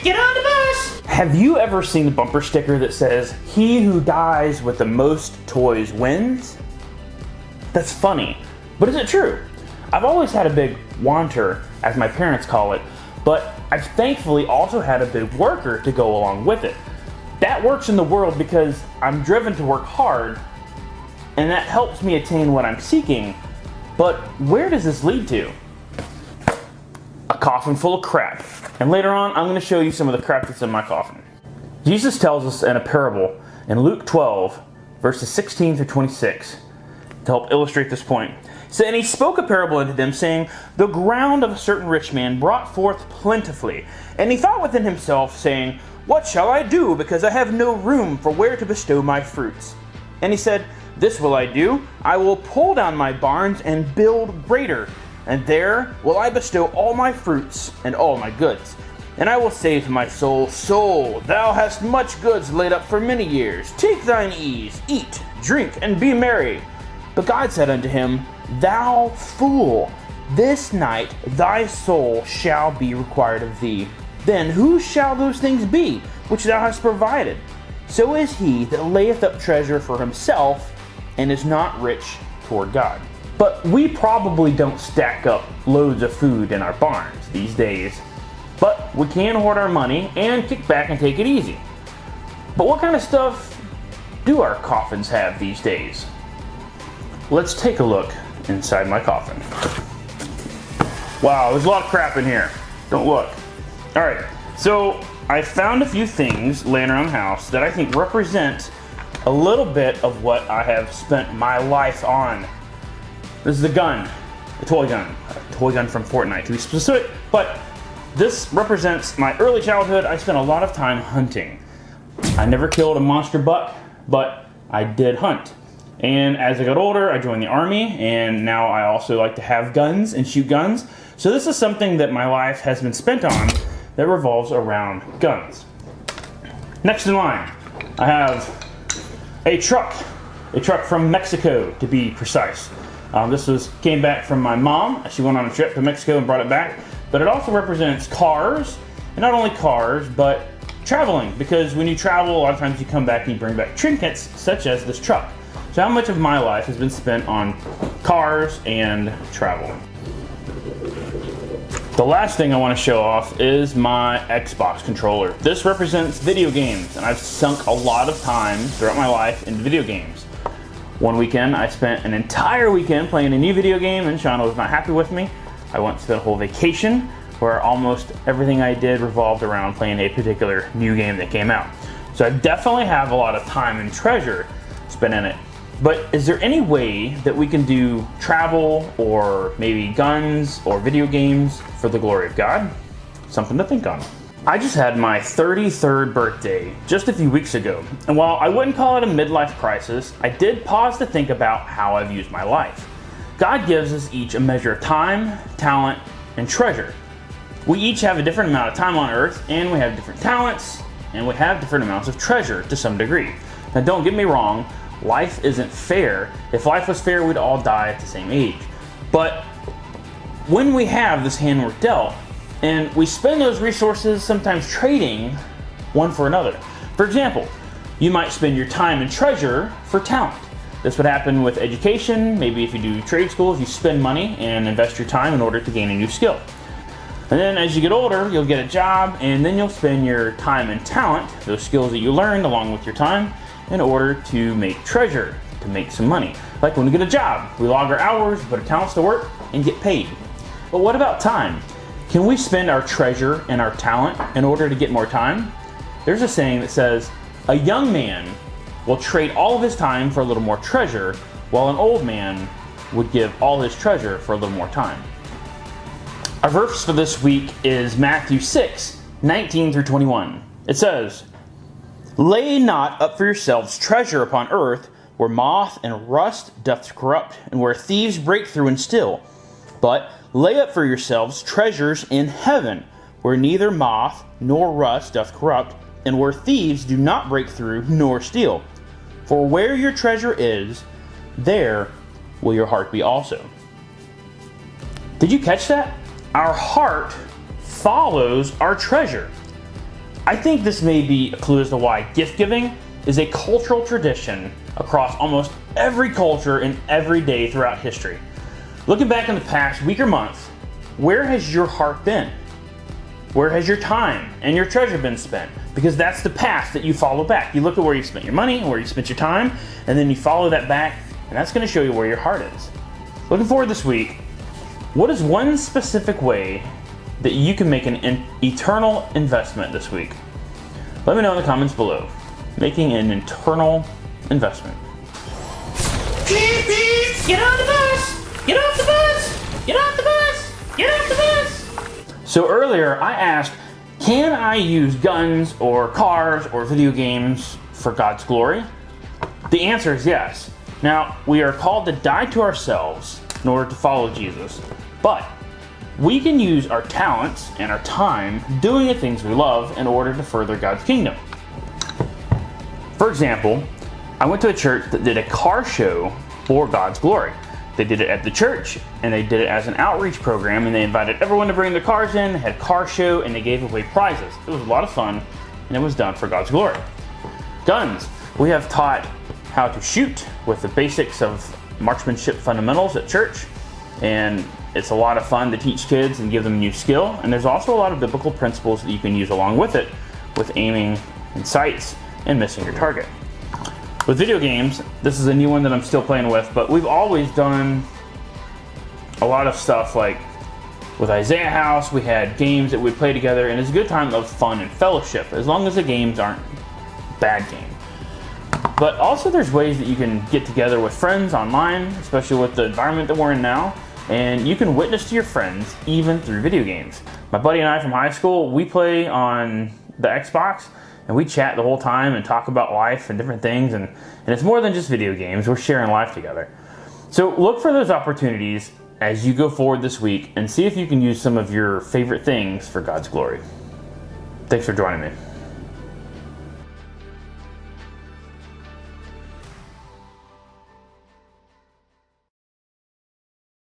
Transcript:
Get on the bus! Have you ever seen the bumper sticker that says, "He who dies with the most toys wins"? That's funny, but is it true? I've always had a big wanter, as my parents call it, but I've thankfully also had a big worker to go along with it. That works in the world because I'm driven to work hard, and that helps me attain what I'm seeking. But where does this lead to? A coffin full of crap. And later on, I'm going to show you some of the crap that's in my coffin. Jesus tells us in a parable in Luke 12, verses 16 through 26, to help illustrate this point. So, and he spoke a parable unto them, saying, The ground of a certain rich man brought forth plentifully. And he thought within himself, saying, What shall I do, because I have no room for where to bestow my fruits? And he said, This will I do, I will pull down my barns and build greater, and there will I bestow all my fruits and all my goods. And I will say to my soul, Soul, thou hast much goods laid up for many years. Take thine ease, eat, drink, and be merry. But God said unto him, Thou fool, this night thy soul shall be required of thee. Then whose shall those things be, which thou hast provided? So is he that layeth up treasure for himself, and is not rich toward God. But we probably don't stack up loads of food in our barns these days. But we can hoard our money and kick back and take it easy. But what kind of stuff do our coffins have these days? Let's take a look inside my coffin. Wow, there's a lot of crap in here. Don't look. Alright, so I found a few things laying around the house that I think represent a little bit of what I have spent my life on. This is a gun, a toy gun from Fortnite to be specific, but this represents my early childhood. I spent a lot of time hunting. I never killed a monster buck, but I did hunt. And as I got older, I joined the army, and now I also like to have guns and shoot guns. So this is something that my life has been spent on that revolves around guns. Next in line, I have a truck from Mexico to be precise. This came back from my mom. She went on a trip to Mexico and brought it back. But it also represents cars, and not only cars, but traveling. Because when you travel, a lot of times you come back and you bring back trinkets, such as this truck. So how much of my life has been spent on cars and travel? The last thing I want to show off is my Xbox controller. This represents video games, and I've sunk a lot of time throughout my life in video games. One weekend, I spent an entire weekend playing a new video game, and Shauna was not happy with me. I went to the whole vacation where almost everything I did revolved around playing a particular new game that came out. So I definitely have a lot of time and treasure spent in it. But is there any way that we can do travel or maybe guns or video games for the glory of God? Something to think on. I just had my 33rd birthday just a few weeks ago, and while I wouldn't call it a midlife crisis, I did pause to think about how I've used my life. God gives us each a measure of time, talent, and treasure. We each have a different amount of time on earth, and we have different talents, and we have different amounts of treasure to some degree. Now don't get me wrong, life isn't fair. If life was fair, we'd all die at the same age. But when we have this hand we're dealt, and we spend those resources sometimes trading one for another. For example, you might spend your time and treasure for talent. This would happen with education. Maybe if you do trade schools, you spend money and invest your time in order to gain a new skill. And then as you get older, you'll get a job, and then you'll spend your time and talent, those skills that you learned along with your time, in order to make treasure, to make some money. Like when we get a job, we log our hours, put our talents to work, and get paid. But what about time? Can we spend our treasure and our talent in order to get more time? There's a saying that says, a young man will trade all of his time for a little more treasure, while an old man would give all his treasure for a little more time. Our verse for this week is Matthew 6, 19 through 21. It says, Lay not up for yourselves treasure upon earth, where moth and rust doth corrupt, and where thieves break through and steal. But lay up for yourselves treasures in heaven, where neither moth nor rust doth corrupt, and where thieves do not break through nor steal. For where your treasure is, there will your heart be also. Did you catch that? Our heart follows our treasure. I think this may be a clue as to why gift giving is a cultural tradition across almost every culture and every day throughout history. Looking back in the past week or month, where has your heart been? Where has your time and your treasure been spent? Because that's the path that you follow back. You look at where you spent your money, where you spent your time, and then you follow that back, and that's going to show you where your heart is. Looking forward this week, what is one specific way that you can make an eternal investment this week? Let me know in the comments below. Making an eternal investment. Beep, beep. Get on the bus! Get off the bus! Get off the bus! Get off the bus! So earlier I asked, can I use guns or cars or video games for God's glory? The answer is yes. Now, we are called to die to ourselves in order to follow Jesus, but we can use our talents and our time doing the things we love in order to further God's kingdom. For example, I went to a church that did a car show for God's glory. They did it at the church, and they did it as an outreach program, and they invited everyone to bring their cars in, had a car show, and they gave away prizes. It was a lot of fun, and it was done for God's glory. Guns. We have taught how to shoot with the basics of marksmanship fundamentals at church, and it's a lot of fun to teach kids and give them a new skill, and there's also a lot of biblical principles that you can use along with it, with aiming and sights and missing your target. With video games, this is a new one that I'm still playing with, but we've always done a lot of stuff like with Isaiah House, we had games that we play together, and it's a good time of fun and fellowship, as long as the games aren't bad games. But also there's ways that you can get together with friends online, especially with the environment that we're in now, and you can witness to your friends even through video games. My buddy and I from high school, we play on the Xbox, and we chat the whole time and talk about life and different things, and it's more than just video games. We're sharing life together. So look for those opportunities as you go forward this week and see if you can use some of your favorite things for God's glory. Thanks for joining me.